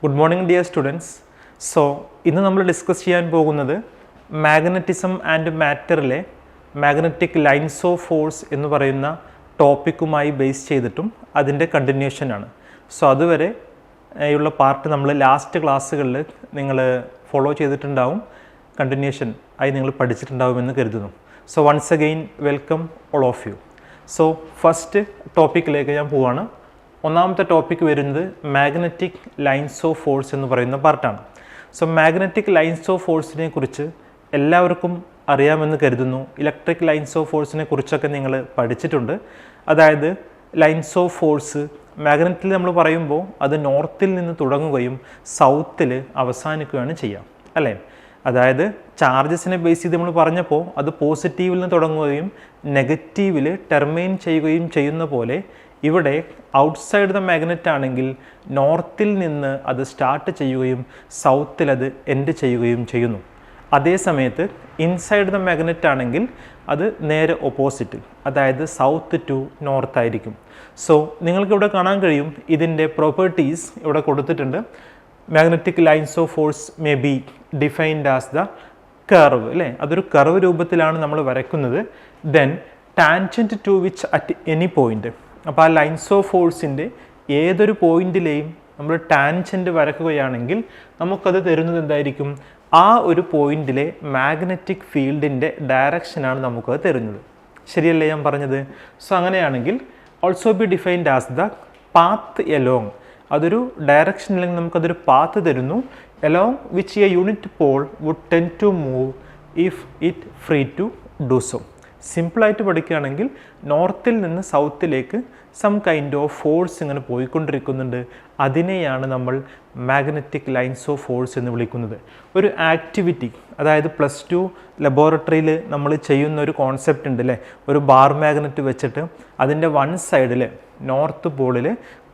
Good morning dear students. So, ഇന്ന് നമ്മൾ discuss ചെയ്യാൻ പോകുന്നത് മാഗ്നറ്റിസം ആൻഡ് മാറ്ററിലെ മാഗ്നറ്റിക് ലൈൻസ് ഓഫ് ഫോഴ്സ് എന്ന് പറയുന്ന ടോപ്പിക്കുമായി ബേസ് ചെയ്തിട്ടും അതിൻ്റെ കണ്ടിന്യൂഷൻ ആണ്. സോ അതുവരെ ഉള്ള പാർട്ട് നമ്മൾ ലാസ്റ്റ് ക്ലാസ്സുകളിൽ നിങ്ങൾ ഫോളോ ചെയ്തിട്ടുണ്ടാവും, കണ്ടിന്യൂഷൻ ആയി നിങ്ങൾ പഠിച്ചിട്ടുണ്ടാവുമെന്ന് കരുതുന്നു. So once again welcome all of you. So first ടോപ്പിക്കിലേക്ക് ഞാൻ പോവാണ്. ഒന്നാമത്തെ ടോപ്പിക് വരുന്നത് മാഗ്നറ്റിക് ലൈൻസ് ഓഫ് ഫോഴ്സ് എന്ന് പറയുന്ന പാർട്ടാണ്. സോ മാഗ്നറ്റിക് ലൈൻസ് ഓഫ് ഫോഴ്സിനെ കുറിച്ച് എല്ലാവർക്കും അറിയാമെന്ന് കരുതുന്നു. ഇലക്ട്രിക് ലൈൻസ് ഓഫ് ഫോഴ്സിനെ കുറിച്ചൊക്കെ നിങ്ങൾ പഠിച്ചിട്ടുണ്ട്. അതായത് ലൈൻസ് ഓഫ് ഫോഴ്സ് മാഗ്നറ്റിൽ നമ്മൾ പറയുമ്പോൾ അത് നോർത്തിൽ നിന്ന് തുടങ്ങുകയും സൗത്തിൽ അവസാനിക്കുകയാണ് ചെയ്യുക, അല്ലേ? അതായത് ചാർജസിനെ ബേസ് ചെയ്ത് നമ്മൾ പറഞ്ഞപ്പോൾ അത് പോസിറ്റീവിൽ നിന്ന് തുടങ്ങുകയും നെഗറ്റീവിൽ ടെർമൈൻ ചെയ്യുകയും ചെയ്യുന്ന പോലെ ഇവിടെ ഔട്ട്സൈഡ് ദ മാഗ്നറ്റ് ആണെങ്കിൽ നോർത്തിൽ നിന്ന് അത് സ്റ്റാർട്ട് ചെയ്യുകയും സൗത്തിൽ അത് എൻഡ് ചെയ്യുകയും ചെയ്യുന്നു. അതേ സമയത്ത് ഇൻസൈഡ് ദ മാഗ്നറ്റ് ആണെങ്കിൽ അത് നേരെ ഓപ്പോസിറ്റ്, അതായത് സൗത്ത് ടു നോർത്ത് ആയിരിക്കും. സോ നിങ്ങൾക്കിവിടെ കാണാൻ കഴിയും ഇതിൻ്റെ പ്രോപ്പർട്ടീസ് ഇവിടെ കൊടുത്തിട്ടുണ്ട്. Magnetic lines of force may be defined as the curve, അല്ലേ? അതൊരു കർവ് രൂപത്തിലാണ് നമ്മൾ വരയ്ക്കുന്നത്. Then tangent to which at any point, അപ്പോൾ ആ ലൈൻസ് ഓഫ് ഫോഴ്സിൻ്റെ ഏതൊരു പോയിന്റിലെയും നമ്മൾ ടാൻജൻറ്റ് വരയ്ക്കുകയാണെങ്കിൽ നമുക്കത് തരുന്നത് എന്തായിരിക്കും? ആ ഒരു പോയിന്റിലെ മാഗ്നറ്റിക് ഫീൽഡിൻ്റെ ഡയറക്ഷനാണ് നമുക്കത് തരുന്നത്. ശരിയല്ലേ ഞാൻ പറഞ്ഞത്? സോ അങ്ങനെയാണെങ്കിൽ also be defined as the path along, അതൊരു ഡയറക്ഷൻ അല്ലെങ്കിൽ നമുക്കതൊരു പാത്ത് തരുന്നു. Along which a unit pole would tend to move if it free to do so. സിമ്പിളായിട്ട് പഠിക്കുകയാണെങ്കിൽ നോർത്തിൽ നിന്ന് സൗത്തിലേക്ക് സം കൈൻഡ് ഓഫ് ഫോഴ്സ് ഇങ്ങനെ പോയിക്കൊണ്ടിരിക്കുന്നുണ്ട്. അതിനെയാണ് നമ്മൾ മാഗ്നറ്റിക് ലൈൻസ് ഓഫ് ഫോഴ്സ് എന്ന് വിളിക്കുന്നത്. ഒരു ആക്ടിവിറ്റി, അതായത് +2 ലബോറട്ടറിയിൽ നമ്മൾ ചെയ്യുന്ന ഒരു കോൺസെപ്റ്റ് ഉണ്ട്, അല്ലേ? ഒരു ബാർ മാഗ്നറ്റ് വെച്ചിട്ട് അതിൻ്റെ വൺ സൈഡിൽ നോർത്ത് പോളിൽ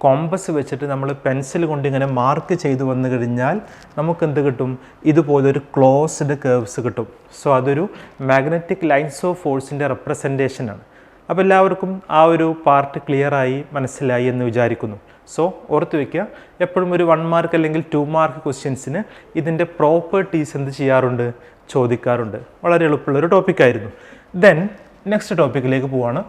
കോമ്പസ് വെച്ചിട്ട് നമ്മൾ പെൻസിൽ കൊണ്ട് ഇങ്ങനെ മാർക്ക് ചെയ്ത് വന്നു കഴിഞ്ഞാൽ നമുക്ക് എന്ത് കിട്ടും? ഇതുപോലൊരു ക്ലോസ്ഡ് കേർവ്സ് കിട്ടും. സോ അതൊരു മാഗ്നറ്റിക് ലൈൻസ് ഓഫ് ഫോഴ്സിൻ്റെ റെപ്രസെൻറ്റേഷനാണ്. അപ്പോൾ എല്ലാവർക്കും ആ ഒരു പാർട്ട് ക്ലിയറായി മനസ്സിലായി എന്ന് വിചാരിക്കുന്നു. സോ ഓർത്ത് വയ്ക്കുക, എപ്പോഴും ഒരു 1 മാർക്ക് അല്ലെങ്കിൽ 2 മാർക്ക് ക്വസ്റ്റ്യൻസിന് ഇതിൻ്റെ പ്രോപ്പർട്ടീസ് എന്ത് ചെയ്യാറുണ്ട്? ചോദിക്കാറുണ്ട്. വളരെ എളുപ്പമുള്ളൊരു ടോപ്പിക്കായിരുന്നു. ദെൻ നെക്സ്റ്റ് ടോപ്പിക്കിലേക്ക് പോവാണ്.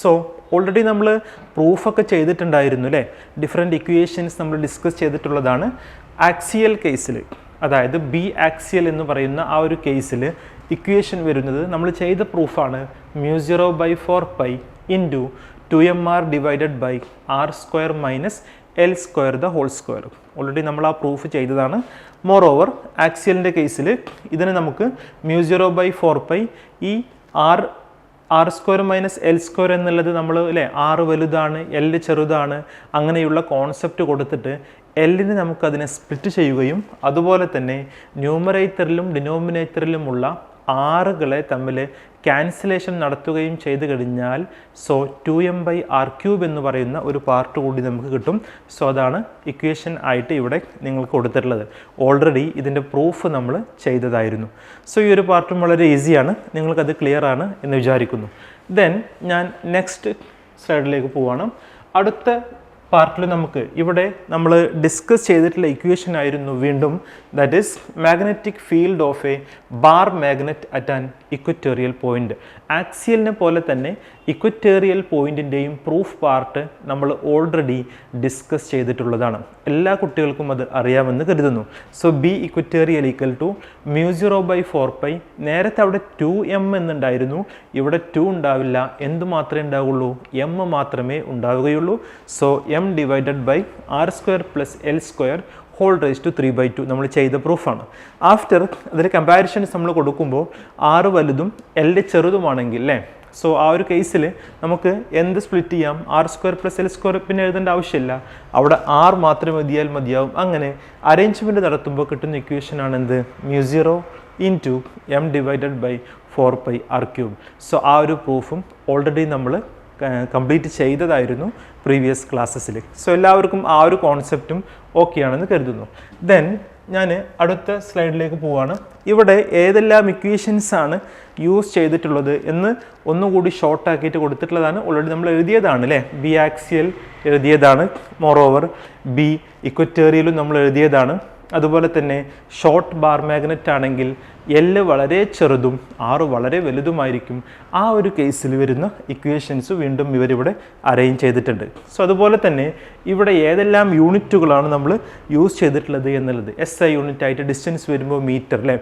സോ ഓൾറെഡി നമ്മൾ പ്രൂഫൊക്കെ ചെയ്തിട്ടുണ്ടായിരുന്നു, അല്ലേ? ഡിഫറെൻറ്റ് ഇക്വേഷൻസ് നമ്മൾ ഡിസ്കസ് ചെയ്തിട്ടുള്ളതാണ്. ആക്സിയൽ കേസിൽ, അതായത് ബി ആക്സിയൽ എന്ന് പറയുന്ന ആ ഒരു കേസിൽ ഇക്വേഷൻ വരുന്നത് നമ്മൾ ചെയ്ത പ്രൂഫാണ്. μ0/4π into 2mr divided by r² minus L² the whole square. Already നമ്മൾ ആ പ്രൂഫ് ചെയ്തതാണ്. മോർ ഓവർ ആക്സിയലിൻ്റെ കേസിൽ ഇതിന് നമുക്ക് μ0/4π ഈ r² മൈനസ് L² എന്നുള്ളത് നമ്മൾ, അല്ലേ, r വലുതാണ് L ചെറുതാണ് അങ്ങനെയുള്ള കോൺസെപ്റ്റ് കൊടുത്തിട്ട് എല്ലിന് നമുക്കതിനെ സ്പ്ലിറ്റ് ചെയ്യുകയും അതുപോലെ തന്നെ ന്യൂമറേറ്ററിലും ഡിനോമിനേറ്ററിലുമുള്ള ആറുകളെ തമ്മിൽ ക്യാൻസലേഷൻ നടത്തുകയും ചെയ്ത് കഴിഞ്ഞാൽ സോ 2m/r³ എന്ന് പറയുന്ന ഒരു പാർട്ട് കൂടി നമുക്ക് കിട്ടും. സോ അതാണ് ഇക്വേഷൻ ആയിട്ട് ഇവിടെ നിങ്ങൾക്ക് കൊടുത്തിട്ടുള്ളത്. ഓൾറെഡി ഇതിൻ്റെ പ്രൂഫ് നമ്മൾ ചെയ്തതായിരുന്നു. സോ ഈ ഒരു പാർട്ടും വളരെ ഈസിയാണ്, നിങ്ങൾക്കത് ക്ലിയർ ആണ് എന്ന് വിചാരിക്കുന്നു. ദെൻ ഞാൻ നെക്സ്റ്റ് സ്ലൈഡിലേക്ക് പോവാണ്. അടുത്ത പാർട്ടിൽ നമുക്ക് ഇവിടെ നമ്മൾ ഡിസ്കസ് ചെയ്തിട്ടുള്ള ഇക്വേഷൻ ആയിരുന്നു വീണ്ടും, that is magnetic field of a bar magnet at an equatorial point. ആക്സിയലിനെ പോലെ തന്നെ ഇക്വറ്റോറിയൽ പോയിന്റിൻ്റെയും പ്രൂഫ് പാർട്ട് നമ്മൾ ഓൾറെഡി ഡിസ്കസ് ചെയ്തിട്ടുള്ളതാണ്. എല്ലാ കുട്ടികൾക്കും അത് അറിയാമെന്ന് കരുതുന്നു. So B equatorial equal to μ0/4π. നേരത്തെ അവിടെ 2m എന്നുണ്ടായിരുന്നു, ഇവിടെ 2 ഉണ്ടാവില്ല. എന്ത് മാത്രമേ ഉണ്ടാവുള്ളൂ? m മാത്രമേ ഉണ്ടാവുകയുള്ളൂ. So m divided by r² plus L² whole raise to 3/2 നമ്മൾ ചെയ്ത പ്രൂഫാണ്. ആഫ്റ്റർ അതിൽ കമ്പാരിഷൻസ് നമ്മൾ കൊടുക്കുമ്പോൾ r വലുതും L ചെറുതുമാണെങ്കിൽ, അല്ലേ? സോ ആ ഒരു കേസിൽ നമുക്ക് എന്ത് സ്പ്ലിറ്റ് ചെയ്യാം? r² പ്ലസ് L² പിന്നെ എഴുതേണ്ട ആവശ്യമില്ല, അവിടെ r മാത്രമേ മതിയാവും. അങ്ങനെ അറേഞ്ച്മെൻറ്റ് നടത്തുമ്പോൾ കിട്ടുന്ന ഇക്വേഷനാണ് എന്ത്? μ0 into m divided by 4πr³. So ആ ഒരു പ്രൂഫും ഓൾറെഡി നമ്മൾ കംപ്ലീറ്റ് ചെയ്തതായിരുന്നു പ്രീവിയസ് ക്ലാസ്സസിൽ. സോ എല്ലാവർക്കും ആ ഒരു കോൺസെപ്റ്റും ഓക്കെ ആണെന്ന് കരുതുന്നു. ദെൻ ഞാൻ അടുത്ത സ്ലൈഡിലേക്ക് പോവാണ്. ഇവിടെ ഏതെല്ലാം ഇക്വേഷൻസ് ആണ് യൂസ് ചെയ്തിട്ടുള്ളത് എന്ന് ഒന്നുകൂടി ഷോർട്ടാക്കിയിട്ട് കൊടുത്തിട്ടുള്ളതാണ്. ഓൾറെഡി നമ്മൾ എഴുതിയതാണ് അല്ലേ. ബി ആക്സിയൽ എഴുതിയതാണ്. മോറോവർ ബി ഇക്വറ്റേറിയലും നമ്മൾ എഴുതിയതാണ്. അതുപോലെ തന്നെ ഷോർട്ട് ബാർ മാഗ്നറ്റ് ആണെങ്കിൽ L വളരെ ചെറുതും R വളരെ വലുതുമായിരിക്കും. ആ ഒരു കേസിൽ വരുന്ന ഇക്വേഷൻസ് വീണ്ടും ഇവരിവിടെ അറേഞ്ച് ചെയ്തിട്ടുണ്ട്. സോ അതുപോലെ തന്നെ ഇവിടെ ഏതെല്ലാം യൂണിറ്റുകളാണ് നമ്മൾ യൂസ് ചെയ്തിട്ടുള്ളത് എന്നുള്ളത്. SI യൂണിറ്റ് ആയിട്ട് ഡിസ്റ്റൻസ് വരുമ്പോൾ മീറ്റർ അല്ലേ,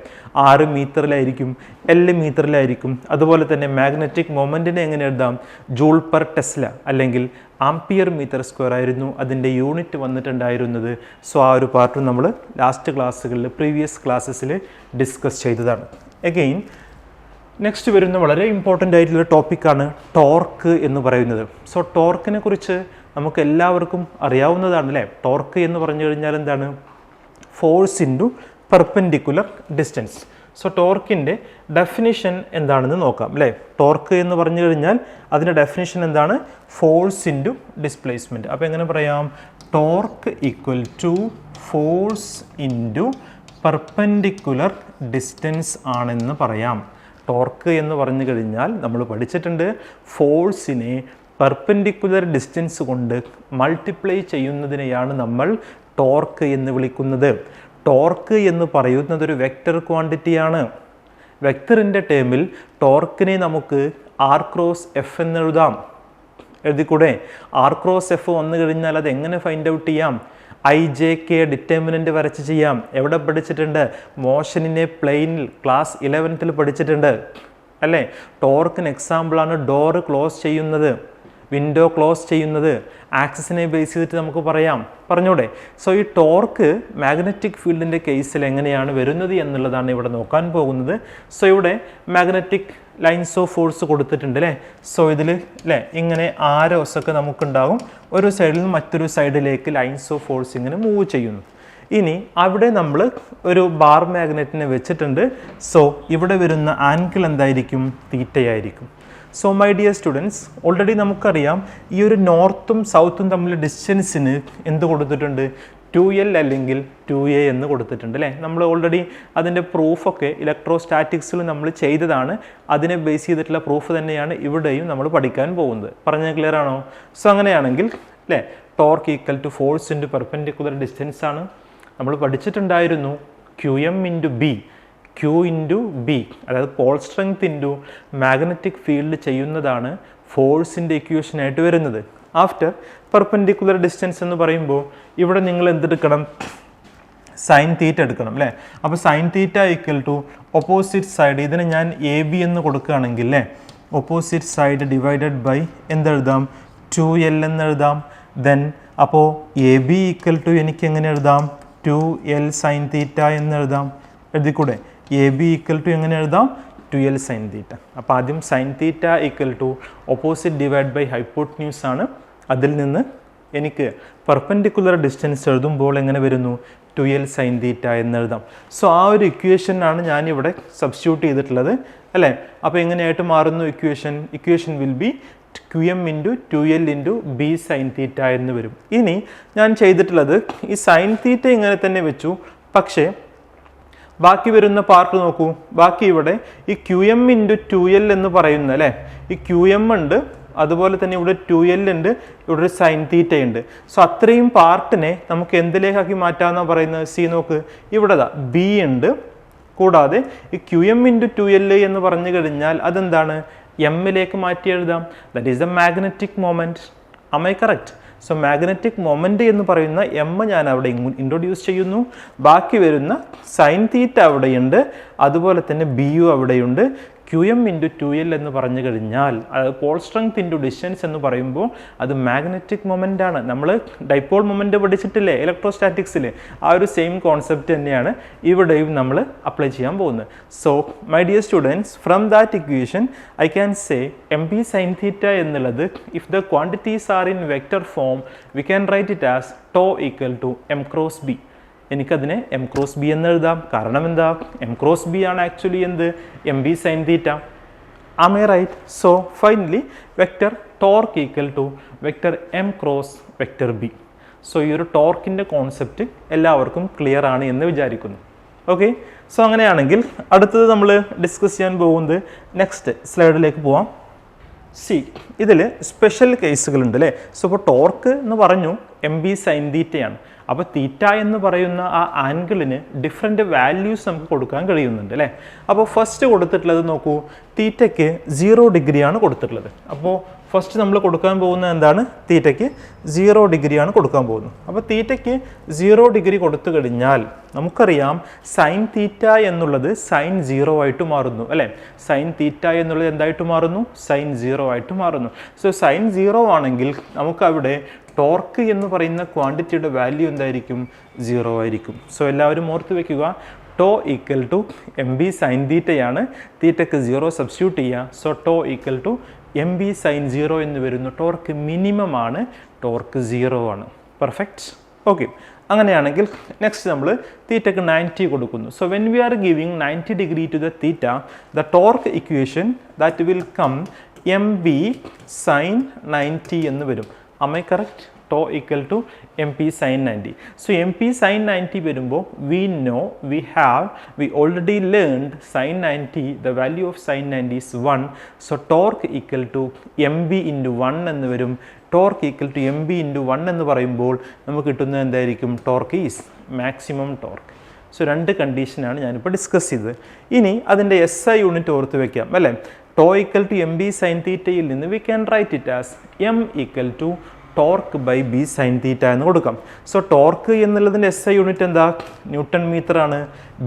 R മീറ്ററിലായിരിക്കും, L മീറ്ററിലായിരിക്കും. അതുപോലെ തന്നെ മാഗ്നറ്റിക് മൊമെൻറ്റിനെ എങ്ങനെ എഴുതാം, ജൂൾ പെർ ടെസ്ല അല്ലെങ്കിൽ ആംപിയർ മീറ്റർ സ്ക്വയർ ആയിരുന്നു അതിൻ്റെ യൂണിറ്റ് വന്നിട്ടുണ്ടായിരുന്നത്. സോ ആ ഒരു പാർട്ട് നമ്മൾ ലാസ്റ്റ് ക്ലാസ്സുകളിൽ പ്രീവിയസ് ക്ലാസ്സസിൽ ഡിസ്കസ് ചെയ്തതാണ്. അഗെയിൻ നെക്സ്റ്റ് വരുന്ന വളരെ ഇമ്പോർട്ടൻ്റ് ആയിട്ടുള്ള ടോപ്പിക്കാണ് ടോർക്ക് എന്ന് പറയുന്നത്. സോ ടോർക്കിനെ കുറിച്ച് നമുക്ക് എല്ലാവർക്കും അറിയാവുന്നതാണ് അല്ലേ. ടോർക്ക് എന്ന് പറഞ്ഞു കഴിഞ്ഞാൽ എന്താണ്, force into perpendicular distance. So ടോർക്കിൻ്റെ ഡെഫിനിഷൻ എന്താണെന്ന് നോക്കാം അല്ലേ. ടോർക്ക് എന്ന് പറഞ്ഞു കഴിഞ്ഞാൽ അതിൻ്റെ ഡെഫിനിഷൻ എന്താണ്, ഫോഴ്സ് ഇൻറ്റു ഡിസ്പ്ലേസ്മെൻറ്റ്. അപ്പോൾ എങ്ങനെ പറയാം, torque equal to force into perpendicular distance ആണെന്ന് പറയാം. ടോർക്ക് എന്ന് പറഞ്ഞു കഴിഞ്ഞാൽ നമ്മൾ പഠിച്ചിട്ടുണ്ട്, ഫോഴ്സിനെ പെർപെൻഡിക്കുലർ ഡിസ്റ്റൻസ് കൊണ്ട് മൾട്ടിപ്ലൈ ചെയ്യുന്നതിനെയാണ് നമ്മൾ ടോർക്ക് എന്ന് വിളിക്കുന്നത്. ടോർക്ക് എന്ന് പറയുന്നത് ഒരു വെക്റ്റർ ക്വാണ്ടിറ്റിയാണ്. വെക്റ്ററിൻ്റെ ടേമിൽ ടോർക്കിനെ നമുക്ക് R ക്രോസ് F എന്ന് എഴുതാം. എഴുതിക്കൂടെ? R ക്രോസ് F വന്നു കഴിഞ്ഞാൽ അത് എങ്ങനെ ഫൈൻഡ് ഔട്ട് ചെയ്യാം, IJK ഡിറ്റർമിനൻ്റ് വരച്ച് ചെയ്യാം. എവിടെ പഠിച്ചിട്ടുണ്ട്, മോഷനിനെ പ്ലെയിനിൽ ക്ലാസ് 11th പഠിച്ചിട്ടുണ്ട് അല്ലേ. ടോർക്കിന് എക്സാമ്പിളാണ് ഡോറ് ക്ലോസ് ചെയ്യുന്നത്, വിൻഡോ ക്ലോസ് ചെയ്യുന്നത്. ആക്സിസിനെ ബേസ് ചെയ്തിട്ട് നമുക്ക് പറയാം, പറഞ്ഞൂടെ. സോ ഈ ടോർക്ക് മാഗ്നറ്റിക് ഫീൽഡിൻ്റെ കേസിൽ എങ്ങനെയാണ് വരുന്നത് എന്നുള്ളതാണ് ഇവിടെ നോക്കാൻ പോകുന്നത്. സോ ഇവിടെ മാഗ്നറ്റിക് ലൈൻസ് ഓഫ് ഫോഴ്സ് കൊടുത്തിട്ടുണ്ട് അല്ലേ. സോ ഇതിൽ അല്ലേ ഇങ്ങനെ ആരോസ് ഒക്കെ നമുക്കുണ്ടാകും. ഒരു സൈഡിൽ നിന്ന് മറ്റൊരു സൈഡിലേക്ക് ലൈൻസ് ഓഫ് ഫോഴ്സ് ഇങ്ങനെ മൂവ് ചെയ്യുന്നു. ഇനി അവിടെ നമ്മൾ ഒരു ബാർ മാഗ്നറ്റിനെ വെച്ചിട്ടുണ്ട്. സോ ഇവിടെ വരുന്ന ആംഗിൾ എന്തായിരിക്കും, തീറ്റയായിരിക്കും. So my dear students, already നമുക്കറിയാം ഈ ഒരു നോർത്തും സൗത്തും തമ്മിൽ ഡിസ്റ്റൻസിന് എന്ത് കൊടുത്തിട്ടുണ്ട്, 2L അല്ലെങ്കിൽ 2A എന്ന് കൊടുത്തിട്ടുണ്ട് അല്ലേ. നമ്മൾ ഓൾറെഡി അതിൻ്റെ പ്രൂഫൊക്കെ ഇലക്ട്രോസ്റ്റാറ്റിക്സിൽ നമ്മൾ ചെയ്തതാണ്. അതിനെ ബേസ് ചെയ്തിട്ടുള്ള പ്രൂഫ് തന്നെയാണ് ഇവിടെയും നമ്മൾ പഠിക്കാൻ പോകുന്നത്. പറഞ്ഞത് ക്ലിയർ ആണോ? സോ അങ്ങനെയാണെങ്കിൽ അല്ലേ, torque equal to force into perpendicular distance ആണ്. നമ്മൾ പഠിച്ചിട്ടുണ്ടായിരുന്നു QM into B, Q into B, അതായത് pole strength into magnetic field ചെയ്യുന്നതാണ് ഫോഴ്സിൻ്റെ ഇക്വേഷനായിട്ട് വരുന്നത്. ആഫ്റ്റർ പെർപെൻഡിക്കുലർ ഡിസ്റ്റൻസ് എന്ന് പറയുമ്പോൾ ഇവിടെ നിങ്ങൾ എന്തെടുക്കണം, സൈൻ തീറ്റ എടുക്കണം അല്ലേ. അപ്പോൾ sine theta equal to opposite side, ഇതിന് ഞാൻ AB എന്ന് കൊടുക്കുകയാണെങ്കിൽ അല്ലേ, ഓപ്പോസിറ്റ് സൈഡ് ഡിവൈഡഡ് ബൈ എന്തെഴുതാം, 2L എന്ന് എഴുതാം. ദെൻ അപ്പോൾ AB ഈക്വൽ ടു എനിക്ക് എങ്ങനെ എഴുതാം, 2L സൈൻ തീറ്റ എന്ന് എഴുതാം. എഴുതിക്കൂടെ? AB ഈക്വൽ ടു എങ്ങനെ എഴുതാം, 2L സൈൻ തീറ്റ. അപ്പോൾ ആദ്യം sine theta equal to opposite divide by hypotenuse ആണ്. അതിൽ നിന്ന് എനിക്ക് പെർപെൻഡിക്കുലർ ഡിസ്റ്റൻസ് എഴുതുമ്പോൾ എങ്ങനെ വരുന്നു, 2L സൈൻ തീറ്റ എന്ന് എഴുതാം. സോ ആ ഒരു ഇക്വേഷനാണ് ഞാനിവിടെ സബ്സ്റ്റിറ്റ്യൂട്ട് ചെയ്തിട്ടുള്ളത് അല്ലേ. അപ്പോൾ എങ്ങനെയായിട്ട് മാറുന്നു equation, equation will B QM into 2L into B sign theta എന്ന് വരും. ഇനി ഞാൻ ചെയ്തിട്ടുള്ളത് ഈ സൈൻ തീറ്റ ഇങ്ങനെ തന്നെ വെച്ചു, പക്ഷേ ബാക്കി വരുന്ന പാർട്ട് നോക്കൂ. ബാക്കി ഇവിടെ ഈ QM ഇൻറ്റു 2L എന്ന് പറയുന്ന അല്ലേ, ഈ QM ഉണ്ട്, അതുപോലെ തന്നെ ഇവിടെ 2L ഉണ്ട്, ഇവിടെ ഒരു സൈൻ തീറ്റ ഉണ്ട്. സോ അത്രയും പാർട്ടിനെ നമുക്ക് എന്തിലേക്കാക്കി മാറ്റാമെന്നാണ് പറയുന്നത്. സി നോക്ക്, ഇവിടെ B ഉണ്ട്, കൂടാതെ ഈ QM ഇൻറ്റു 2L എന്ന് പറഞ്ഞു കഴിഞ്ഞാൽ അതെന്താണ്, എമ്മിലേക്ക് മാറ്റി എഴുതാം. That is the magnetic moment. Am I correct? So magnetic moment എന്ന് പറയുന്ന എം ഞാൻ അവിടെ ഇൻട്രൊഡ്യൂസ് ചെയ്യുന്നു. ബാക്കി വരുന്ന സൈൻ തീറ്റ അവിടെയുണ്ട്, അതുപോലെ തന്നെ BU അവിടെയുണ്ട്. QM ഇൻറ്റു 2L എന്ന് പറഞ്ഞു കഴിഞ്ഞാൽ അത് പോൾ സ്ട്രെങ്ത് ഇൻറ്റു ഡിസ്റ്റൻസ് എന്ന് പറയുമ്പോൾ അത് മാഗ്നറ്റിക് മൊമെൻ്റ് ആണ്. നമ്മൾ ഡൈപോൾ മൊമെൻ്റ് പഠിച്ചിട്ടില്ലേ ഇലക്ട്രോസ്റ്റാറ്റിക്സിൽ, ആ ഒരു സെയിം കോൺസെപ്റ്റ് തന്നെയാണ് ഇവിടെയും നമ്മൾ അപ്ലൈ ചെയ്യാൻ പോകുന്നത്. So my dear students, from that equation I can say MB sine theta എന്നുള്ളത് if the quantities are in vector form we can write it as tau equal to M cross B. എനിക്കതിനെ M cross B എന്ന് എഴുതാം. കാരണം എന്താ, M cross B ആണ് actually എന്ത്, MB sine theta. Am I right? So finally vector torque equal to vector M cross vector B. So ഈ ഒരു ടോർക്കിൻ്റെ concept എല്ലാവർക്കും ക്ലിയർ ആണ് എന്ന് വിചാരിക്കുന്നു. ഓക്കെ, സോ അങ്ങനെയാണെങ്കിൽ അടുത്തത് നമ്മൾ ഡിസ്കസ് ചെയ്യാൻ പോകുന്നത് നെക്സ്റ്റ് സ്ലൈഡിലേക്ക് പോവാം. ഇതിൽ സ്പെഷ്യൽ കേസുകളുണ്ട് അല്ലേ. സോ ഇപ്പോൾ ടോർക്ക് എന്ന് പറഞ്ഞു mb sin തീറ്റയാണ്. അപ്പോൾ തീറ്റ എന്ന് പറയുന്ന ആ ആംഗിളിന് ഡിഫറെൻറ്റ് വാല്യൂസ് നമുക്ക് കൊടുക്കാൻ കഴിയുന്നുണ്ട് അല്ലേ. അപ്പോൾ ഫസ്റ്റ് കൊടുത്തിട്ടുള്ളത് നോക്കൂ, തീറ്റയ്ക്ക് 0 ഡിഗ്രിയാണ് കൊടുത്തിട്ടുള്ളത്. അപ്പോൾ ഫസ്റ്റ് നമ്മൾ കൊടുക്കാൻ പോകുന്നത് എന്താണ്, തീറ്റയ്ക്ക് 0 ഡിഗ്രിയാണ് കൊടുക്കാൻ പോകുന്നത്. അപ്പോൾ തീറ്റയ്ക്ക് 0 ഡിഗ്രി കൊടുത്തു കഴിഞ്ഞാൽ നമുക്കറിയാം സൈൻ തീറ്റ എന്നുള്ളത് സൈൻ 0 ആയിട്ട് മാറുന്നു അല്ലേ. സൈൻ തീറ്റ എന്നുള്ളത് എന്തായിട്ട് മാറുന്നു, സൈൻ 0 ആയിട്ട് മാറുന്നു. സോ സൈൻ 0 ആണെങ്കിൽ നമുക്കവിടെ ടോർക്ക് എന്ന് പറയുന്ന ക്വാണ്ടിറ്റിയുടെ വാല്യൂ എന്തായിരിക്കും, 0 ആയിരിക്കും. സോ എല്ലാവരും ഓർത്ത് വെക്കുക, tau equal to mb sine തീറ്റയാണ്, തീറ്റയ്ക്ക് 0 സബ്സ്റ്റിറ്റ്യൂട്ട് ചെയ്യുക. So tau equal to mb sine 0 എന്ന് വരുന്നു. ടോർക്ക് മിനിമം ആണ്, ടോർക്ക് 0 ആണ്. പെർഫെക്റ്റ്. ഓക്കെ, അങ്ങനെയാണെങ്കിൽ നെക്സ്റ്റ് നമ്മൾ തീറ്റയ്ക്ക് 90 കൊടുക്കുന്നു. So when we are giving 90 degree to the theta, the torque equation that will come mb sine 90 എന്ന് വരും. Am I correct? Tau equal to mp sin 90. So mp sin 90 വരുമ്പോൾ we already learned sin 90, the value of sin 90 is 1. So torque equal to mb into 1 എന്ന് വരും. Torque equal to mb into 1 എന്ന് പറയുമ്പോൾ നമുക്ക് കിട്ടുന്നത് എന്തായിരിക്കും, torque is maximum torque. So രണ്ട് കണ്ടീഷനാണ് ഞാനിപ്പോൾ ഡിസ്കസ് ചെയ്തത്. ഇനി അതിൻ്റെ SI യൂണിറ്റ് ഓർത്ത് വെക്കാം അല്ലേ. Tau equal to mb sin തീറ്റയിൽ നിന്ന് we can write it as m equal to torque by B sine theta എന്ന് കൊടുക്കാം. സോ ടോർക്ക് എന്നുള്ളതിൻ്റെ SI യൂണിറ്റ് എന്താ, ന്യൂട്ടൺ മീറ്റർ ആണ്.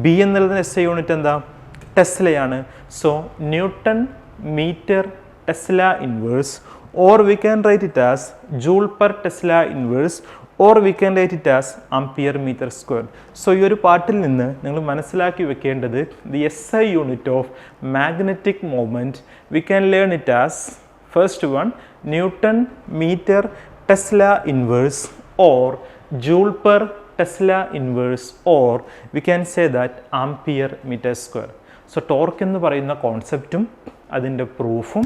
ബി എന്നുള്ളതിൻ്റെ SI യൂണിറ്റ് എന്താ, ടെസ്ലയാണ്. So newton metre tesla inverse, or we can write it as joule per tesla inverse, or we can write it as ampere metre square. So ഈ ഒരു പാർട്ടിൽ നിന്ന് നിങ്ങൾ മനസ്സിലാക്കി വെക്കേണ്ടത് the SI unit of magnetic movement we can learn it as first one newton metre tesla inverse, or joule per tesla inverse, or we can say that ampere metre square. So torque എന്ന് പറയുന്ന കോൺസെപ്റ്റും അതിൻ്റെ പ്രൂഫും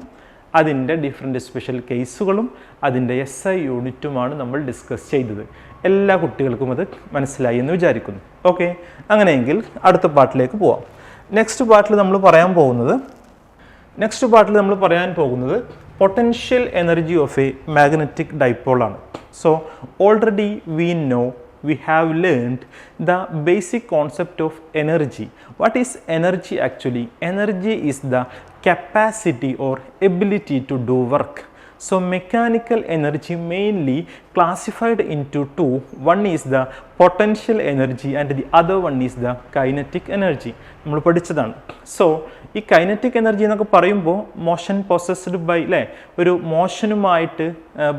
അതിൻ്റെ different special കേസുകളും അതിൻ്റെ SI യൂണിറ്റുമാണ് നമ്മൾ discuss ചെയ്തത്. എല്ലാ കുട്ടികൾക്കും അത് മനസ്സിലായി എന്ന് വിചാരിക്കുന്നു. ഓക്കെ, അങ്ങനെയെങ്കിൽ അടുത്ത പാർട്ടിലേക്ക് പോവാം. നെക്സ്റ്റ് പാർട്ടിൽ നമ്മൾ പറയാൻ പോകുന്നത് potential energy of a magnetic dipole ആണ്. So already we have learned the basic concept of energy. What is energy actually? Energy is the capacity or ability to do work. So mechanical energy mainly classified into two. One is the potential energy and the other one is the kinetic energy. നമ്മൾ പഠിച്ചതാണ്. So ഈ kinetic energy എന്നൊക്കെ പറയുമ്പോൾ motion possessed by അല്ലേ, ഒരു മോഷനുമായിട്ട്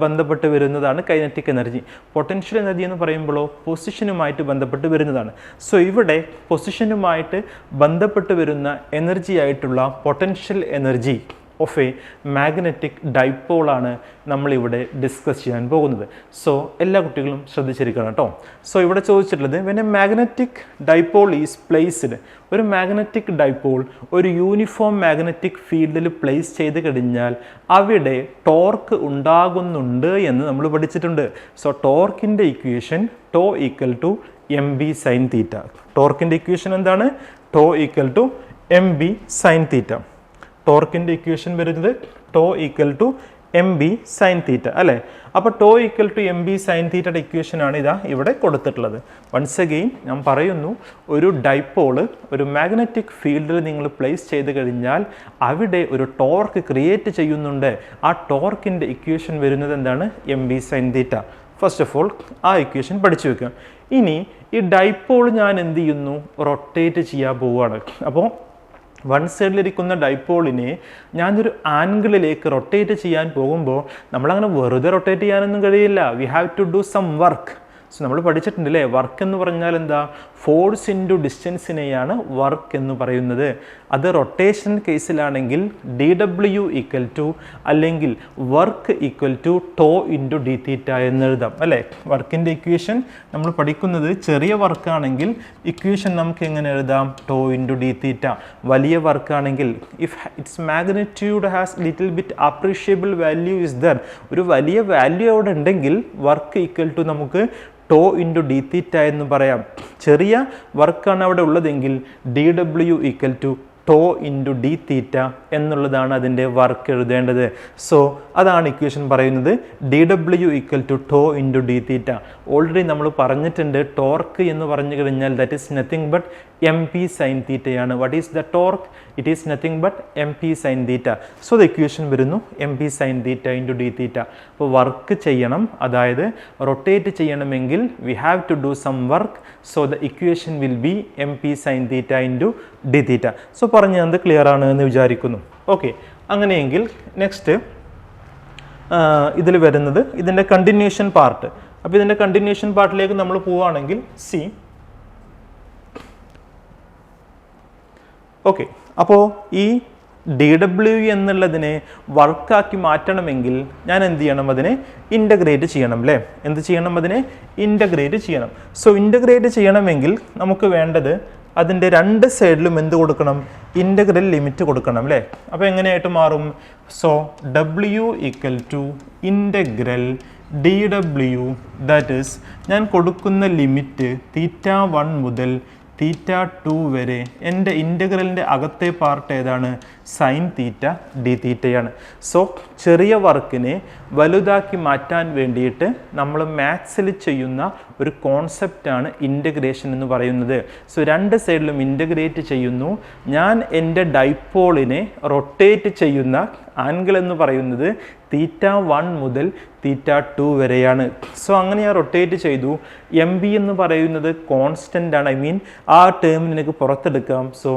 ബന്ധപ്പെട്ട് വരുന്നതാണ് kinetic energy. Potential energy എന്ന് പറയുമ്പോഴോ പൊസിഷനുമായിട്ട് ബന്ധപ്പെട്ട് വരുന്നതാണ്. സോ ഇവിടെ പൊസിഷനുമായിട്ട് ബന്ധപ്പെട്ട് വരുന്ന എനർജി ആയിട്ടുള്ള potential energy of a magnetic ഡൈപോളാണ് നമ്മളിവിടെ ഡിസ്കസ് ചെയ്യാൻ പോകുന്നത്. സോ എല്ലാ കുട്ടികളും ശ്രദ്ധിച്ചിരിക്കണം കേട്ടോ. സോ ഇവിടെ ചോദിച്ചിട്ടുള്ളത് when a magnetic dipole is placed, ഒരു മാഗ്നറ്റിക് ഡൈപോൾ ഒരു യൂണിഫോം മാഗ്നറ്റിക് ഫീൽഡിൽ പ്ലേസ് ചെയ്ത് കഴിഞ്ഞാൽ അവിടെ ടോർക്ക് ഉണ്ടാകുന്നുണ്ട് എന്ന് നമ്മൾ പഠിച്ചിട്ടുണ്ട്. സോ ടോർക്കിൻ്റെ equation tau equal to mb sine theta. ടോർക്കിൻ്റെ ഇക്വേഷൻ എന്താണ്, tau equal to mb sine theta. ടോർക്കിൻ്റെ ഇക്വേഷൻ വരുന്നത് tau equal to mb sine theta അല്ലേ. അപ്പോൾ tau equal to mb sine തീറ്റയുടെ ഇക്വേഷൻ ആണ് ഇതാ ഇവിടെ കൊടുത്തിട്ടുള്ളത്. വൺസ് അഗെയിൻ ഞാൻ പറയുന്നു, ഒരു ഡൈപോള് ഒരു മാഗ്നറ്റിക് ഫീൽഡിൽ നിങ്ങൾ പ്ലേസ് ചെയ്ത് കഴിഞ്ഞാൽ അവിടെ ഒരു ടോർക്ക് ക്രിയേറ്റ് ചെയ്യുന്നുണ്ട്. ആ ടോർക്കിൻ്റെ ഇക്വേഷൻ വരുന്നത് എന്താണ്, mb sine theta. First of all ആ ഇക്വേഷൻ പഠിച്ചു വെക്കുക. ഇനി ഈ ഡൈപോൾ ഞാൻ എന്ത് ചെയ്യുന്നു, റൊട്ടേറ്റ് ചെയ്യാൻ പോവുകയാണ്. അപ്പോൾ വൺ സൈഡിലിരിക്കുന്ന ഡൈപോളിനെ ഞാനൊരു ആംഗിളിലേക്ക് റൊട്ടേറ്റ് ചെയ്യാൻ പോകുമ്പോൾ നമ്മളങ്ങനെ വെറുതെ റൊട്ടേറ്റ് ചെയ്യാനൊന്നും കഴിയില്ല. We have to do some work. So നമ്മൾ പഠിച്ചിട്ടുണ്ട് അല്ലേ, വർക്ക് എന്ന് പറഞ്ഞാൽ എന്താ, ഫോഴ്സ് ഇൻറ്റു ഡിസ്റ്റൻസിനെയാണ് വർക്ക് എന്ന് പറയുന്നത്. അത് റൊട്ടേഷൻ കേസിലാണെങ്കിൽ dw ഈക്വൽ ടു അല്ലെങ്കിൽ work equal to tau into D theta എന്ന് എഴുതാം അല്ലേ. വർക്കിൻ്റെ ഇക്വേഷൻ നമ്മൾ പഠിക്കുന്നത് ചെറിയ വർക്കാണെങ്കിൽ ഇക്വേഷൻ നമുക്ക് എങ്ങനെ എഴുതാം? Tau into D theta. വലിയ വർക്കാണെങ്കിൽ if its magnitude has little bit appreciable value is there, ഒരു വലിയ വാല്യൂ അവിടെ ഉണ്ടെങ്കിൽ വർക്ക് ഈക്വൽ ടു നമുക്ക് ടോ ഇൻറ്റു ഡി തീറ്റ എന്ന് പറയാം. ചെറിയ വർക്കാണ് അവിടെ ഉള്ളതെങ്കിൽ dw equal to tau into D theta എന്നുള്ളതാണ് അതിൻ്റെ വർക്ക് എഴുതേണ്ടത്. സോ അതാണ് ഇക്വേഷൻ പറയുന്നത് dw equal to tau into D theta. Already നമ്മൾ പറഞ്ഞിട്ടുണ്ട് ടോർക്ക് എന്ന് പറഞ്ഞു കഴിഞ്ഞാൽ that is nothing but mp sine തീറ്റയാണ്. What is the torque? It is nothing but mp sine theta. So the equation വരുന്നു mp sine theta into D theta. അപ്പോൾ work ചെയ്യണം, അതായത് റൊട്ടേറ്റ് ചെയ്യണമെങ്കിൽ we have to do some work. So the equation will be mp sine theta into D theta. So പറഞ്ഞത് clear ആണ് എന്ന് വിചാരിക്കുന്നു. Okay, അങ്ങനെയെങ്കിൽ നെക്സ്റ്റ് ഇതിൽ വരുന്നത് ഇതിൻ്റെ കണ്ടിന്യൂഷൻ പാർട്ട്. അപ്പോൾ ഇതിൻ്റെ കണ്ടിന്യൂഷൻ പാർട്ടിലേക്ക് നമ്മൾ പോവുകയാണെങ്കിൽ സി. ഓക്കെ, അപ്പോൾ ഈ dw എന്നുള്ളതിനെ വർക്കാക്കി മാറ്റണമെങ്കിൽ ഞാൻ എന്ത് ചെയ്യണം? അതിനെ ഇൻ്റഗ്രേറ്റ് ചെയ്യണം അല്ലേ. എന്ത് ചെയ്യണം? അതിനെ ഇൻ്റഗ്രേറ്റ് ചെയ്യണം. സോ ഇൻ്റഗ്രേറ്റ് ചെയ്യണമെങ്കിൽ നമുക്ക് വേണ്ടത് അതിൻ്റെ രണ്ട് സൈഡിലും എന്ത് കൊടുക്കണം? ഇൻ്റഗ്രൽ ലിമിറ്റ് കൊടുക്കണം അല്ലേ. അപ്പോൾ എങ്ങനെയായിട്ട് മാറും? So w equal to integral dw, that is ഞാൻ കൊടുക്കുന്ന ലിമിറ്റ് θ1 മുതൽ θ2 വരെ. എൻ്റെ ഇൻ്റഗ്രലിൻ്റെ അകത്തെ പാർട്ട് ഏതാണ്? സൈൻ തീറ്റ ഡി തീറ്റയാണ്. സോ ചെറിയ വർക്കിനെ വലുതാക്കി മാറ്റാൻ വേണ്ടിയിട്ട് നമ്മൾ മാത്സിൽ ചെയ്യുന്ന ഒരു കോൺസെപ്റ്റാണ് ഇൻ്റഗ്രേഷൻ എന്ന് പറയുന്നത്. സോ രണ്ട് സൈഡിലും ഇൻ്റഗ്രേറ്റ് ചെയ്യുന്നു. ഞാൻ എൻ്റെ ഡൈപോളിനെ റൊട്ടേറ്റ് ചെയ്യുന്ന ആംഗിൾ എന്ന് പറയുന്നത് θ1 മുതൽ θ2 വരെയാണ്. സോ അങ്ങനെ ഞാൻ റൊട്ടേറ്റ് ചെയ്തു. mb എന്ന് പറയുന്നത് കോൺസ്റ്റൻ്റ് ആണ്. ഐ മീൻ ആ ടേം എനിക്ക് പുറത്തെടുക്കാം. സോ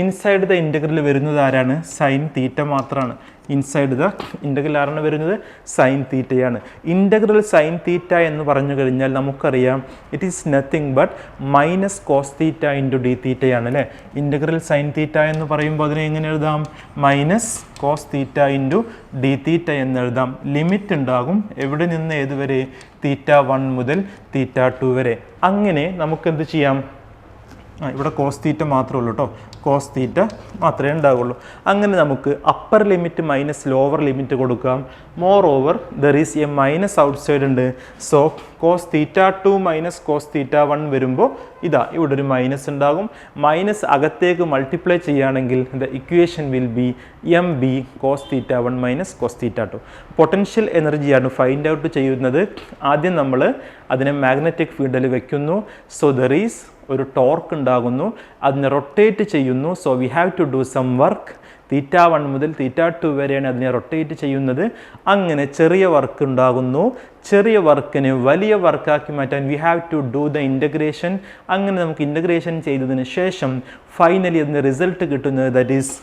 ഇൻസൈഡ് ദ ഇൻ്റഗ്രൽ വരുന്നത് ആരാണ്? സൈൻ തീറ്റ മാത്രമാണ്. ഇൻസൈഡ് ദ ഇൻ്റഗ്രൽ ആരാണ് വരുന്നത്? സൈൻ തീറ്റയാണ്. ഇൻ്റഗ്രൽ സൈൻ തീറ്റ എന്ന് പറഞ്ഞു കഴിഞ്ഞാൽ നമുക്കറിയാം it is nothing but minus cos theta into d തീറ്റയാണ് അല്ലേ. ഇൻ്റഗ്രൽ സൈൻ തീറ്റ എന്ന് പറയുമ്പോൾ അതിനെ എങ്ങനെ എഴുതാം? Minus cos theta into D theta എന്ന് എഴുതാം. ലിമിറ്റ് ഉണ്ടാകും എവിടെ നിന്ന് ഏതുവരെ? θ1 മുതൽ θ2 വരെ. അങ്ങനെ നമുക്ക് എന്ത് ചെയ്യാം? ഇവിടെ കോസ് തീറ്റ മാത്രമേ ഉള്ളൂ കേട്ടോ, കോസ് തീറ്റ മാത്രമേ ഉണ്ടാവുള്ളൂ. അങ്ങനെ നമുക്ക് upper limit minus lower limit കൊടുക്കാം. More over there is a minus outside ഉണ്ട്. സോ കോസ് θ2 മൈനസ് കോസ് θ1 വരുമ്പോൾ ഇതാ ഇവിടെ ഒരു മൈനസ് ഉണ്ടാകും. മൈനസ് അകത്തേക്ക് മൾട്ടിപ്ലൈ ചെയ്യുകയാണെങ്കിൽ the equation will be mb cos θ1 minus cos θ2. Potential എനർജിയാണ് ഫൈൻഡ് ഔട്ട് ചെയ്യുന്നത്. ആദ്യം നമ്മൾ അതിനെ മാഗ്നറ്റിക് ഫീൽഡിൽ വെക്കുന്നു. സോ ദർ ഈസ് ഒരു ടോർക്ക് ഉണ്ടാകുന്നു, അതിനെ റൊട്ടേറ്റ് ചെയ്യുന്നു. So we have to do some work. θ1 മുതൽ θ2 വരെയാണ് അതിനെ റൊട്ടേറ്റ് ചെയ്യുന്നത്. അങ്ങനെ ചെറിയ വർക്ക് ഉണ്ടാകുന്നു. ചെറിയ വർക്കിനെ വലിയ വർക്കാക്കി മാറ്റാൻ we have to do the integration. അങ്ങനെ നമുക്ക് ഇൻ്റഗ്രേഷൻ ചെയ്തതിന് ശേഷം ഫൈനലി അതിന് റിസൾട്ട് കിട്ടുന്നത് that is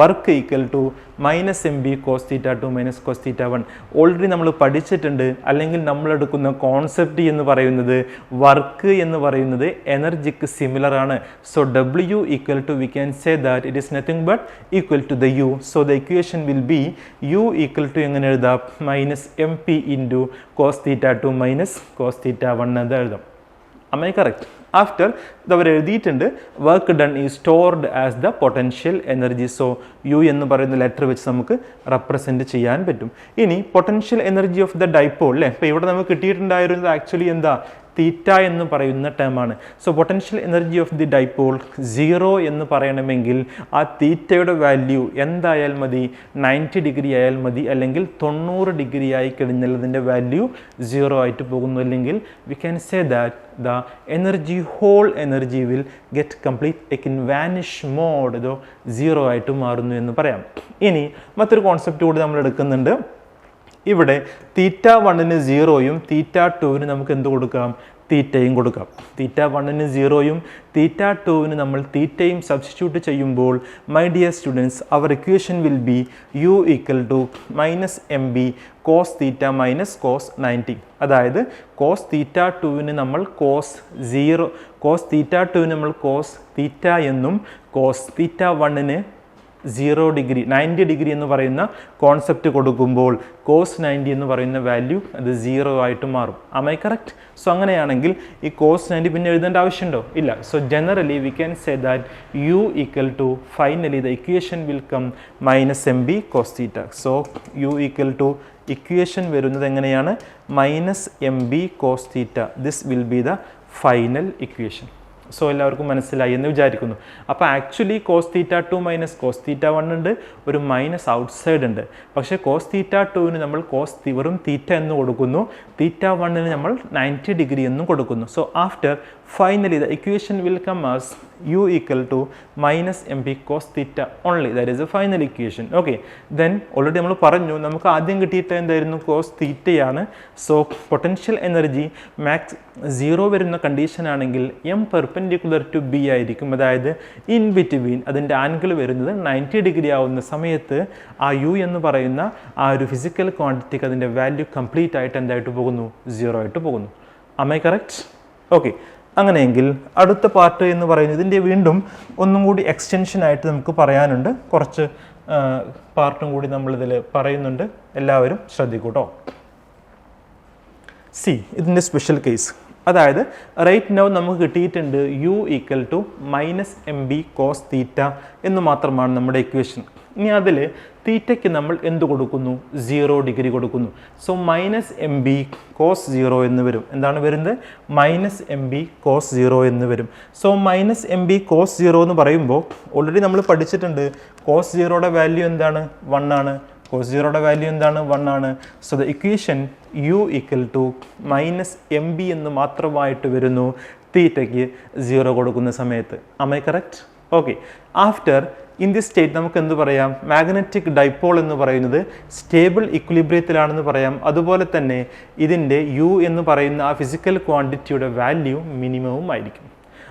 work equal to minus mb cos θ2 minus cos θ1. Already നമ്മൾ പഠിച്ചിട്ടുണ്ട്. അല്ലെങ്കിൽ നമ്മളെടുക്കുന്ന കോൺസെപ്റ്റ് എന്ന് പറയുന്നത് വർക്ക് എന്ന് പറയുന്നത് എനർജിക്ക് സിമിലർ ആണ്. So w equal to we can say that it is nothing but equal to the u. So the equation will be u equal to എങ്ങനെ എഴുതാം? Minus mp into cos θ2 minus cos θ1 എന്ന് എഴുതാം. Am I correct? After ഇതവർ എഴുതിയിട്ടുണ്ട് work done is stored as the potential energy. So U എന്ന് പറയുന്ന letter വെച്ച് നമുക്ക് റെപ്രസെൻറ്റ് ചെയ്യാൻ പറ്റും. ഇനി potential energy of the dipole അല്ലേ. അപ്പോൾ ഇവിടെ നമുക്ക് കിട്ടിയിട്ടുണ്ടായിരുന്നത് ആക്ച്വലി എന്താ? തീറ്റ എന്ന് പറയുന്ന ടേമാണ്. So potential energy of the dipole 0 എന്ന് പറയണമെങ്കിൽ ആ തീറ്റയുടെ വാല്യൂ എന്തായാൽ മതി? 90 ഡിഗ്രി ആയാൽ മതി, അല്ലെങ്കിൽ 90 ഡിഗ്രി ആയി കഴിഞ്ഞാൽ അതിൻ്റെ വാല്യൂ 0 ആയിട്ട് പോകുന്നു. അല്ലെങ്കിൽ we can say that the energy whole energy will get complete in vanish mode. ഇതോ 0 ആയിട്ട് മാറുന്നു എന്ന് പറയാം. ഇനി മറ്റൊരു കോൺസെപ്റ്റ് കൂടി നമ്മൾ എടുക്കുന്നുണ്ട്. ഇവിടെ θ1ന് 0യും θ2ന് നമുക്ക് എന്ത് കൊടുക്കാം? തീറ്റയും കൊടുക്കാം. തീറ്റ 1ന് 0യും തീറ്റ 2ന് നമ്മൾ തീറ്റയും സബ്സ്റ്റിറ്റ്യൂട്ട് ചെയ്യുമ്പോൾ my dear students our equation will be u equal to -mb cos theta minus cos 90. അതായത് കോസ് തീറ്റ 2ന് നമ്മൾ കോസ് തീറ്റ 2ന് നമ്മൾ കോസ് തീറ്റ എന്നും കോസ് തീറ്റ 1ന് 0 ഡിഗ്രി 90 ഡിഗ്രി എന്ന് പറയുന്ന കോൺസെപ്റ്റ് കൊടുക്കുമ്പോൾ കോസ് 90 എന്ന് പറയുന്ന വാല്യൂ അത് 0 ആയിട്ട് മാറും. ആം ഐ കറക്റ്റ്? സോ അങ്ങനെയാണെങ്കിൽ ഈ കോസ് 90 പിന്നെ എഴുതേണ്ട ആവശ്യമുണ്ടോ? ഇല്ല. So generally we can say that u equal to finally the equation will come -mb cos theta. So u equal to equation വരുന്നത് എങ്ങനെയാണ്? -mb cos theta. This will be the final equation. So എല്ലാവർക്കും മനസ്സിലായി എന്ന് വിചാരിക്കുന്നു. അപ്പോൾ actually cos theta 2 minus cos theta 1 ഉണ്ട്, ഒരു minus outside ഉണ്ട്. പക്ഷേ കോസ് തീറ്റ 2ന് നമ്മൾ വെറും തീറ്റ എന്ന് കൊടുക്കുന്നു, തീറ്റ 1ന് നമ്മൾ 90 ഡിഗ്രി എന്നും കൊടുക്കുന്നു. So after finally the equation will come as u equal to -mb cos theta only. That is a final equation. Okay, then already നമ്മൾ പറഞ്ഞു നമുക്ക് ആദ്യം കിട്ടിയിട്ട് എന്തായിരുന്നു? കോസ് തീറ്റയാണ്. സോ പൊട്ടൻഷ്യൽ എനർജി 0 വരുന്ന കണ്ടീഷൻ ആണെങ്കിൽ m പെർപെൻഡിക്കുലർ ടു b ആയിരിക്കും. അതായത് ഇൻ ബിറ്റ്വീൻ അതിൻ്റെ ആംഗിൾ വരുന്നത് 90 ഡിഗ്രി ആവുന്ന സമയത്ത് ആ u എന്ന് പറയുന്ന ആ ഒരു ഫിസിക്കൽ ക്വാണ്ടിറ്റിക്ക് അതിൻ്റെ വാല്യൂ കംപ്ലീറ്റ് ആയിട്ട് എന്തായിട്ട് പോകുന്നു? 0 ആയിട്ട് പോകുന്നു. ആം ഐ കറക്റ്റ്? ഓക്കെ, അങ്ങനെയെങ്കിൽ അടുത്ത പാർട്ട് എന്ന് പറയുന്നത് ഇതിൻ്റെ വീണ്ടും ഒന്നും കൂടി എക്സ്റ്റൻഷൻ ആയിട്ട് നമുക്ക് പറയാനുണ്ട്. കുറച്ച് പാർട്ടും കൂടി നമ്മളിതിൽ പറയുന്നുണ്ട്. എല്ലാവരും ശ്രദ്ധിക്കൂട്ടോ. ഇതിൻ്റെ സ്പെഷ്യൽ കേസ്, അതായത് റൈറ്റ് നൗ നമുക്ക് കിട്ടിയിട്ടുണ്ട് u equal to -mb cos theta എന്ന് മാത്രമാണ് നമ്മുടെ ഇക്വേഷൻ. ഇനി അതിൽ തീറ്റയ്ക്ക് നമ്മൾ എന്ത് കൊടുക്കുന്നു? 0 ഡിഗ്രി കൊടുക്കുന്നു. സോ -mb cos 0 എന്ന് വരും. എന്താണ് വരുന്നത്? -mb cos 0 എന്ന് വരും. സോ -mb cos 0 എന്ന് പറയുമ്പോൾ ഓൾറെഡി നമ്മൾ പഠിച്ചിട്ടുണ്ട് cos 0യുടെ വാല്യൂ എന്താണ്? 1 ആണ്. cos 0യുടെ വാല്യൂ എന്താണ്? 1 ആണ്. So the equation u equal to -mb എന്ന് മാത്രമായിട്ട് വരുന്നു തീറ്റയ്ക്ക് 0 കൊടുക്കുന്ന സമയത്ത്. Am I correct? Okay, after in this state നമുക്ക് എന്ത് പറയാം? മാഗ്നറ്റിക് ഡൈപോൾ എന്ന് പറയുന്നത് സ്റ്റേബിൾ ഇക്വിലിബ്രിയത്തിലാണെന്ന് പറയാം. അതുപോലെ തന്നെ ഇതിൻ്റെ u എന്ന് പറയുന്ന ആ ഫിസിക്കൽ ക്വാണ്ടിറ്റിയുടെ വാല്യൂ മിനിമവും ആയിരിക്കും.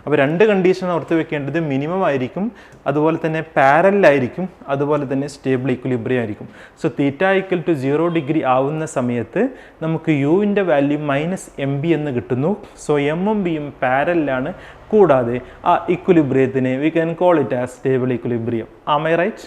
അപ്പോൾ രണ്ട് കണ്ടീഷൻ ഓർത്ത് വെക്കേണ്ടത്, മിനിമം ആയിരിക്കും, അതുപോലെ തന്നെ പാരലായിരിക്കും, അതുപോലെ തന്നെ സ്റ്റേബിൾ ഇക്വിലിബ്രിയം ആയിരിക്കും. So theta equal to 0 degree ആവുന്ന സമയത്ത് നമുക്ക് യുവിൻ്റെ വാല്യൂ -mb എന്ന് കിട്ടുന്നു. സോ എമ്മും ബിയും പാരലാണ്. കൂടാതെ ആ ഇക്വിലിബ്രിയത്തിനെ we can call it as stable equilibrium. Am I right?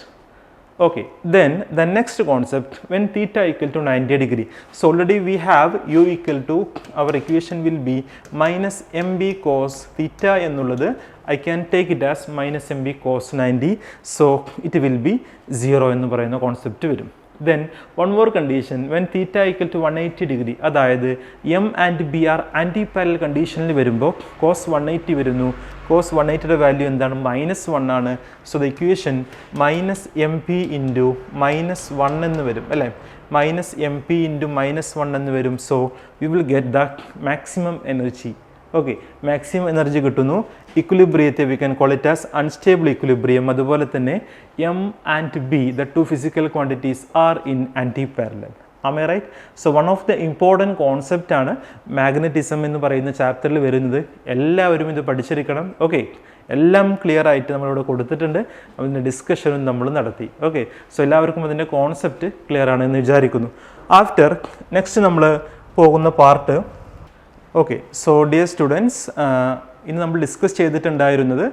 Okay, then the next concept, when theta equal to 90 degree. So already we have u equal to, our equation will be -mb cos theta എന്നുള്ളത് I can take it as -mb cos 90. So it will be 0 എന്ന് പറയുന്ന concept വരും. Then one more condition, when theta equal to 180 degree, അതായത് m and b are anti parallel കണ്ടീഷനിൽ വരുമ്പോൾ cos 180 വരുന്നു. cos 180യുടെ value എന്താണ്? -1 ആണ്. So the equation -mp into -1 എന്ന് വരും അല്ലേ? -mp ഇൻറ്റു -1 എന്ന് വരും. So you will get the maximum energy. Okay, maximum energy കിട്ടുന്നു. ഇക്വിലിബ്രിയത്തെ we can call it as unstable equilibrium. അതുപോലെ തന്നെ m and b, the two physical quantities are in anti parallel. Am I right? So one of the important concept ആണ് magnetism എന്ന് പറയുന്ന ചാപ്റ്ററിൽ വരുന്നത്. എല്ലാവരും ഇത് പഠിച്ചിരിക്കണം. ഓക്കെ, എല്ലാം ക്ലിയർ ആയിട്ട് നമ്മളിവിടെ കൊടുത്തിട്ടുണ്ട്. അതിൻ്റെ ഡിസ്കഷനും നമ്മൾ നടത്തി. ഓക്കെ, സോ എല്ലാവർക്കും അതിൻ്റെ കോൺസെപ്റ്റ് ക്ലിയർ ആണെന്ന് വിചാരിക്കുന്നു. ആഫ്റ്റർ നെക്സ്റ്റ് നമ്മൾ പോകുന്ന part, okay, so dear students, ഇന്ന് നമ്മൾ ഡിസ്കസ് ചെയ്തിട്ടുണ്ടായിരുന്നത്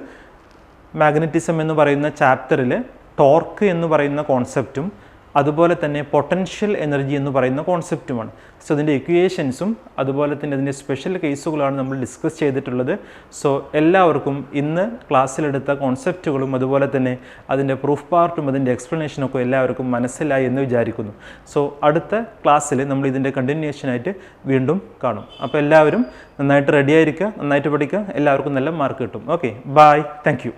മാഗ്നറ്റിസം എന്ന് പറയുന്ന ചാപ്റ്ററിൽ ടോർക്ക് എന്ന് പറയുന്ന കോൺസെപ്റ്റും അതുപോലെ തന്നെ പൊട്ടൻഷ്യൽ എനർജി എന്ന് പറയുന്ന കോൺസെപ്റ്റുമാണ്. സോ ഇതിൻ്റെ ഇക്വേഷൻസും അതുപോലെ തന്നെ അതിൻ്റെ സ്പെഷ്യൽ കേസുകളാണ് നമ്മൾ ഡിസ്കസ് ചെയ്തിട്ടുള്ളത്. സോ എല്ലാവർക്കും ഇന്ന് ക്ലാസ്സിലെടുത്ത കോൺസെപ്റ്റുകളും അതുപോലെ തന്നെ അതിൻ്റെ പ്രൂഫ് പാർട്ടും അതിൻ്റെ എക്സ്പ്ലനേഷനൊക്കെ എല്ലാവർക്കും മനസ്സിലായി എന്ന് വിചാരിക്കുന്നു. സോ അടുത്ത ക്ലാസ്സിൽ നമ്മൾ ഇതിൻ്റെ കണ്ടിന്യൂഷനായിട്ട് വീണ്ടും കാണും. അപ്പോൾ എല്ലാവരും നന്നായിട്ട് റെഡി ആയിരിക്കുക, നന്നായിട്ട് പഠിക്കുക, എല്ലാവർക്കും നല്ല മാർക്ക് കിട്ടും. Okay, bye, thank U.